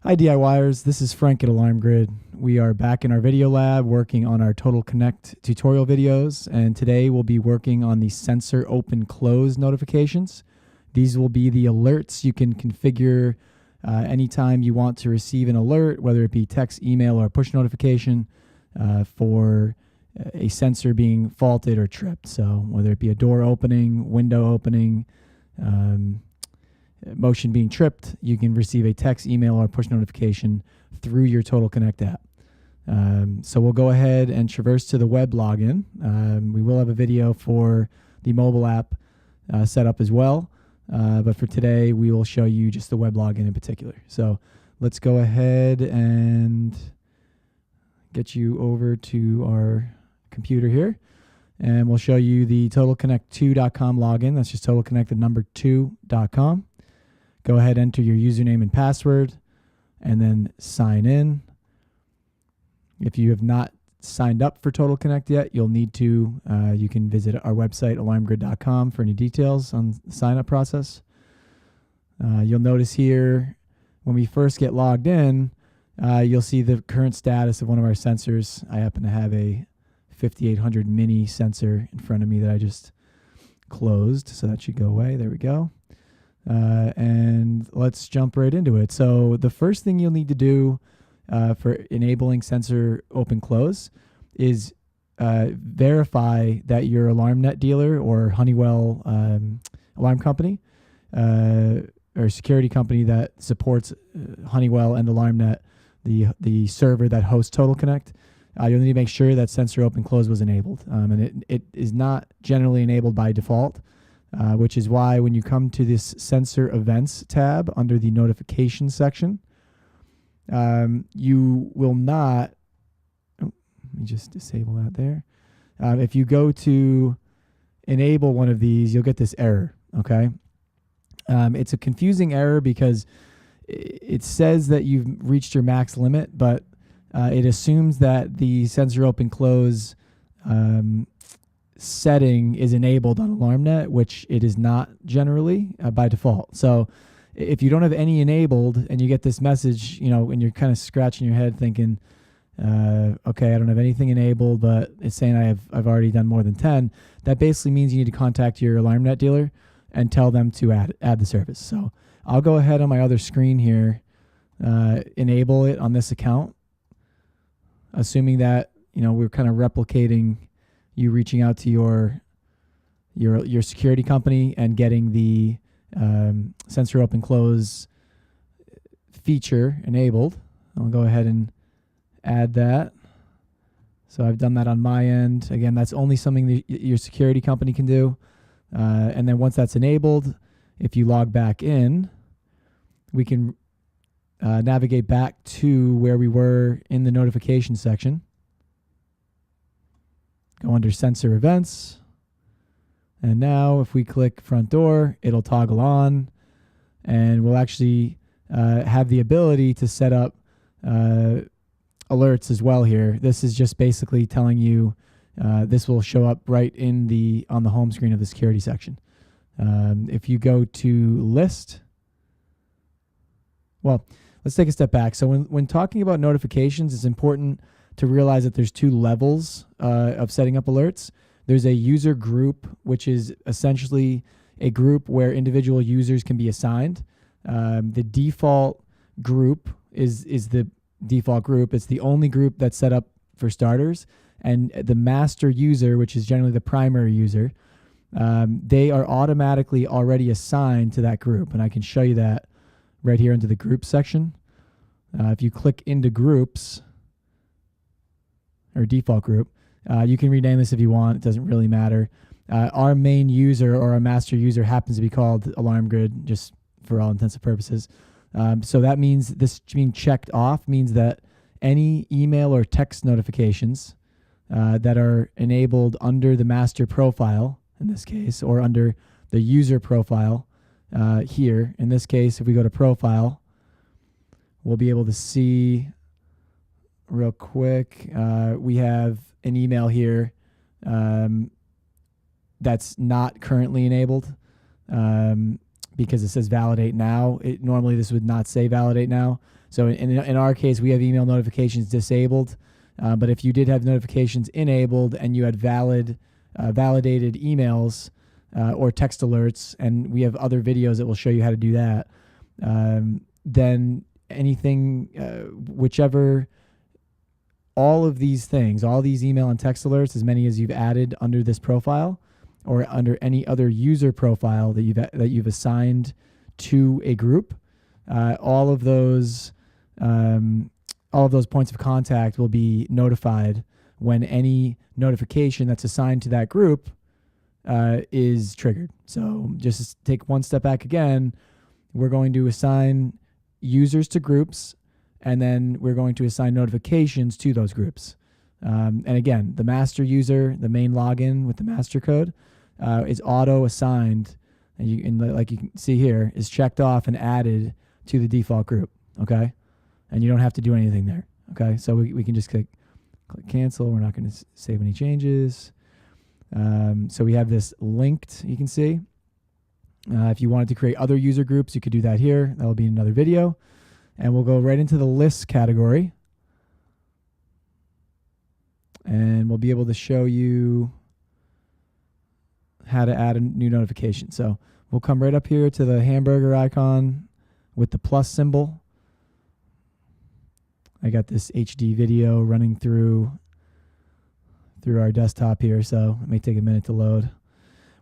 Hi DIYers, this is Frank at Alarm Grid. We are back in our video lab working on our Total Connect tutorial videos, and today we'll be working on the sensor open close notifications. These will be the alerts you can configure anytime you want to receive an alert, whether it be text, email, or push notification for a sensor being faulted or tripped. So whether it be a door opening, window opening, motion being tripped, you can receive a text, email, or push notification through your Total Connect app. So we'll go ahead and traverse to the web login. We will have a video for the mobile app set up as well, but for today we will show you just the web login in particular. So let's go ahead and get you over to our computer here, and we'll show you the TotalConnect2.com login. That's just TotalConnect2.com. Go ahead, enter your username and password, and then sign in. If you have not signed up for Total Connect yet, you'll need to. You can visit our website, alarmgrid.com, for any details on the sign-up process. You'll notice here, when we first get logged in, you'll see the current status of one of our sensors. I happen to have a 5800 mini sensor in front of me that I just closed, so that should go away. There we go. And let's jump right into it. So the first thing you'll need to do for enabling sensor open close is verify that your AlarmNet dealer or Honeywell alarm company or security company that supports Honeywell and AlarmNet, the server that hosts Total Connect, you'll need to make sure that sensor open close was enabled. And it is not generally enabled by default. Which is why when you come to this Sensor Events tab under the Notifications section, you will not, let me just disable that there. If you go to enable one of these, you'll get this error, okay? It's a confusing error because it says that you've reached your max limit, but it assumes that the sensor open close setting is enabled on AlarmNet, which it is not generally by default. So if you don't have any enabled and you get this message, you know, and you're kind of scratching your head thinking, okay, I don't have anything enabled, but it's saying I've already done more than 10, that basically means you need to contact your AlarmNet dealer and tell them to add the service. So I'll go ahead on my other screen here, enable it on this account, assuming that, you know, we're kind of replicating you reaching out to your security company and getting the sensor open close feature enabled. I'll go ahead and add that. So I've done that on my end. Again, that's only something that your security company can do. And then once that's enabled, if you log back in, we can navigate back to where we were in the notification section. Go under Sensor Events, and now if we click Front Door, it'll toggle on, and we'll actually have the ability to set up alerts as well here. This is just basically telling you this will show up right on the home screen of the security section. If you go to List, well, let's take a step back. So when talking about notifications, it's important to realize that there's two levels of setting up alerts. There's a user group, which is essentially a group where individual users can be assigned. The default group is the default group. It's the only group that's set up for starters. And the master user, which is generally the primary user, they are automatically already assigned to that group. And I can show you that right here into the groups section. If you click into groups, or default group, you can rename this if you want. It doesn't really matter. Our main user or our master user happens to be called Alarm Grid, just for all intents and purposes. So that means this being checked off means that any email or text notifications that are enabled under the master profile, in this case, or under the user profile here. In this case, if we go to profile, we'll be able to see real quick, we have an email here that's not currently enabled because it says validate now. Normally this would not say validate now. So in our case, we have email notifications disabled. But if you did have notifications enabled and you had validated emails or text alerts, and we have other videos that will show you how to do that, then anything, whichever, all of these things, all these email and text alerts, as many as you've added under this profile or under any other user profile that you've assigned to a group, all of those points of contact will be notified when any notification that's assigned to that group is triggered. So just take one step back again. We're going to assign users to groups, and then we're going to assign notifications to those groups. And again, the master user, the main login with the master code, is auto assigned, and like you can see here, is checked off and added to the default group. Okay, and you don't have to do anything there. Okay, so we can just click cancel. We're not going to save any changes. So we have this linked. You can see. If you wanted to create other user groups, you could do that here. That will be another video. And we'll go right into the lists category. And we'll be able to show you how to add a new notification. So we'll come right up here to the hamburger icon with the plus symbol. I got this HD video running through our desktop here, so it may take a minute to load.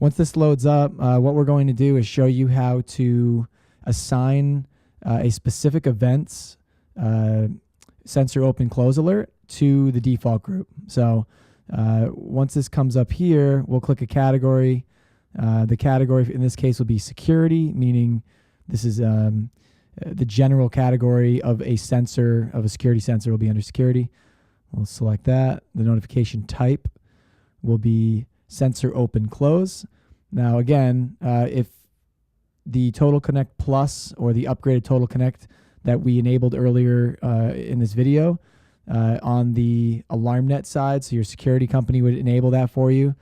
Once this loads up, what we're going to do is show you how to assign a specific event's sensor open close alert to the default group. So once this comes up here, we'll click a category. The category in this case will be security, meaning this is the general category of a sensor, of a security sensor, will be under security. We'll select that. The notification type will be sensor open close. Now again, if the Total Connect Plus or the upgraded Total Connect that we enabled earlier in this video on the AlarmNet side, so your security company would enable that for you,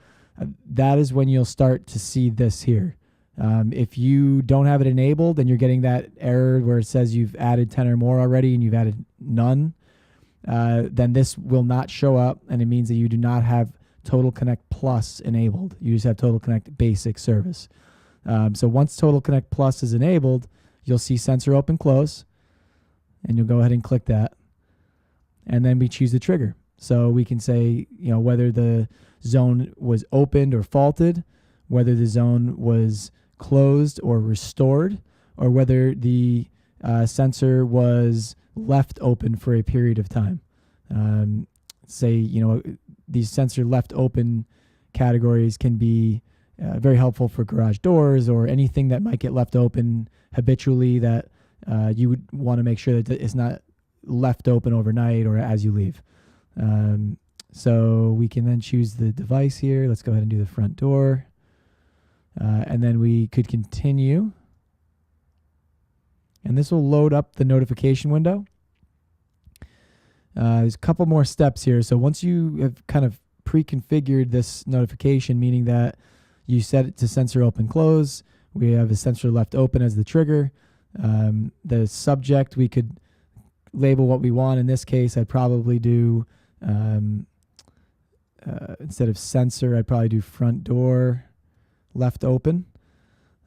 that is when you'll start to see this here. If you don't have it enabled and you're getting that error where it says you've added 10 or more already and you've added none, then this will not show up, and it means that you do not have Total Connect Plus enabled. You just have Total Connect Basic service. So once Total Connect Plus is enabled, you'll see sensor open close, and you'll go ahead and click that, and then we choose the trigger. So we can say, whether the zone was opened or faulted, whether the zone was closed or restored, or whether the sensor was left open for a period of time. Say, these sensor left open categories can be very helpful for garage doors or anything that might get left open habitually that you would want to make sure that it's not left open overnight or as you leave. So we can then choose the device here. Let's go ahead and do the front door. And then we could continue. And this will load up the notification window. There's a couple more steps here. So once you have kind of pre-configured this notification, meaning that you set it to sensor open close, we have a sensor left open as the trigger. The subject, we could label what we want. In this case, I'd probably do, instead of sensor, I'd probably do front door left open.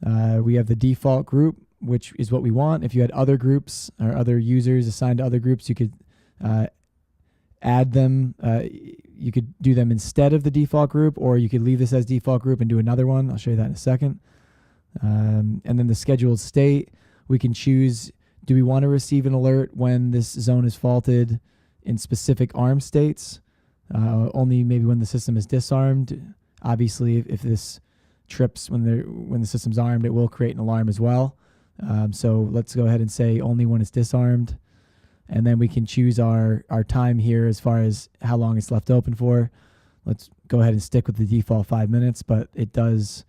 We have the default group, which is what we want. If you had other groups or other users assigned to other groups, you could add them. You could do them instead of the default group, or you could leave this as default group and do another one. I'll show you that in a second. And then the scheduled state, we can choose, do we want to receive an alert when this zone is faulted in specific arm states? Only maybe when the system is disarmed. Obviously, if this trips when the system's armed, it will create an alarm as well. So let's go ahead and say only when it's disarmed. And then we can choose our time here as far as how long it's left open for. Let's go ahead and stick with the default 5 minutes, but it does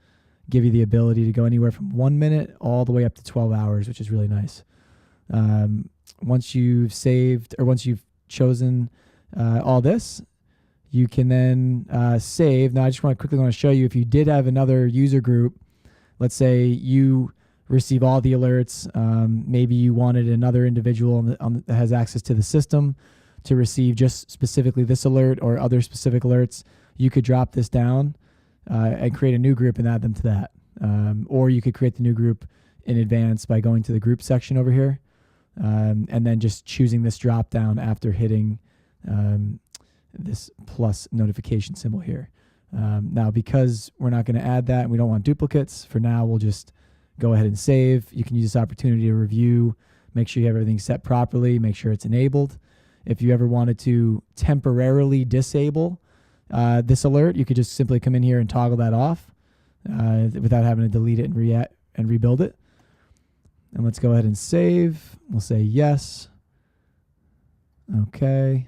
give you the ability to go anywhere from 1 minute all the way up to 12 hours, which is really nice. Once you've saved, or once you've chosen all this, you can then save. Now I just quickly want to show you, if you did have another user group, let's say you receive all the alerts. Maybe you wanted another individual that has access to the system to receive just specifically this alert or other specific alerts. You could drop this down and create a new group and add them to that. Or you could create the new group in advance by going to the group section over here and then just choosing this drop down after hitting this plus notification symbol here. Now, because we're not going to add that and we don't want duplicates, for now we'll just go ahead and save. You can use this opportunity to review, make sure you have everything set properly, make sure it's enabled. If you ever wanted to temporarily disable this alert, you could just simply come in here and toggle that off without having to delete it and rebuild it. And let's go ahead and save. We'll say yes. Okay.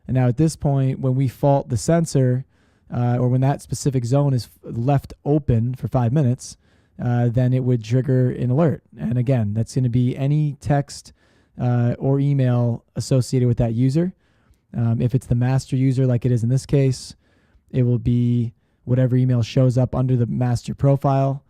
And now at this point, when we fault the sensor, or when that specific zone is left open for 5 minutes, then it would trigger an alert. And again, that's going to be any text or email associated with that user. If it's the master user, like it is in this case, it will be whatever email shows up under the master profile,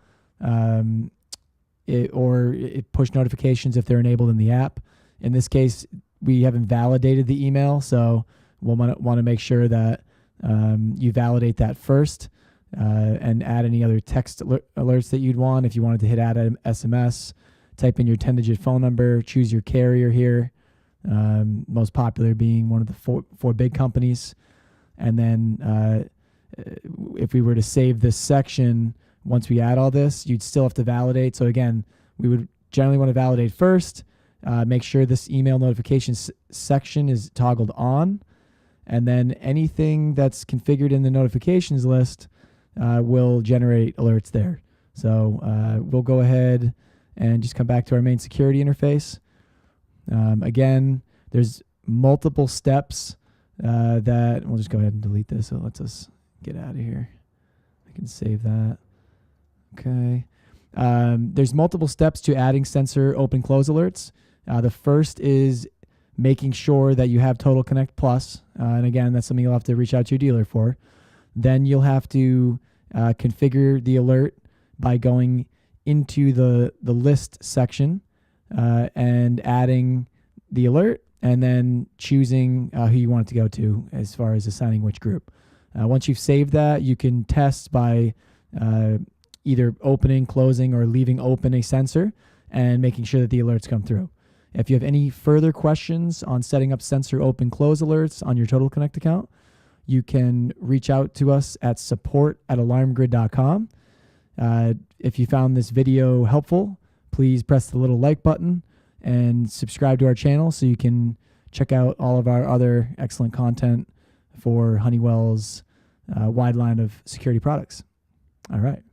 or push notifications if they're enabled in the app. In this case, we haven't validated the email, so we'll want to make sure that you validate that first and add any other text alerts that you'd want. If you wanted to hit add SMS, type in your 10-digit phone number, choose your carrier here, most popular being one of the four big companies. And then if we were to save this section, once we add all this, you'd still have to validate. So again, we would generally want to validate first, make sure this email notifications section is toggled on, and then anything that's configured in the notifications list will generate alerts there. So we'll go ahead and just come back to our main security interface. Again, there's multiple steps that we'll just go ahead and delete this. So it lets us get out of here. I can save that. Okay. There's multiple steps to adding sensor open close alerts. The first is making sure that you have Total Connect Plus. And again, that's something you'll have to reach out to your dealer for. Then you'll have to configure the alert by going into the list section and adding the alert, and then choosing who you want it to go to as far as assigning which group. Once you've saved that, you can test by either opening, closing, or leaving open a sensor and making sure that the alerts come through. If you have any further questions on setting up sensor open close alerts on your Total Connect account, you can reach out to us at support@alarmgrid.com. If you found this video helpful, please press the little like button and subscribe to our channel so you can check out all of our other excellent content for Honeywell's wide line of security products. All right.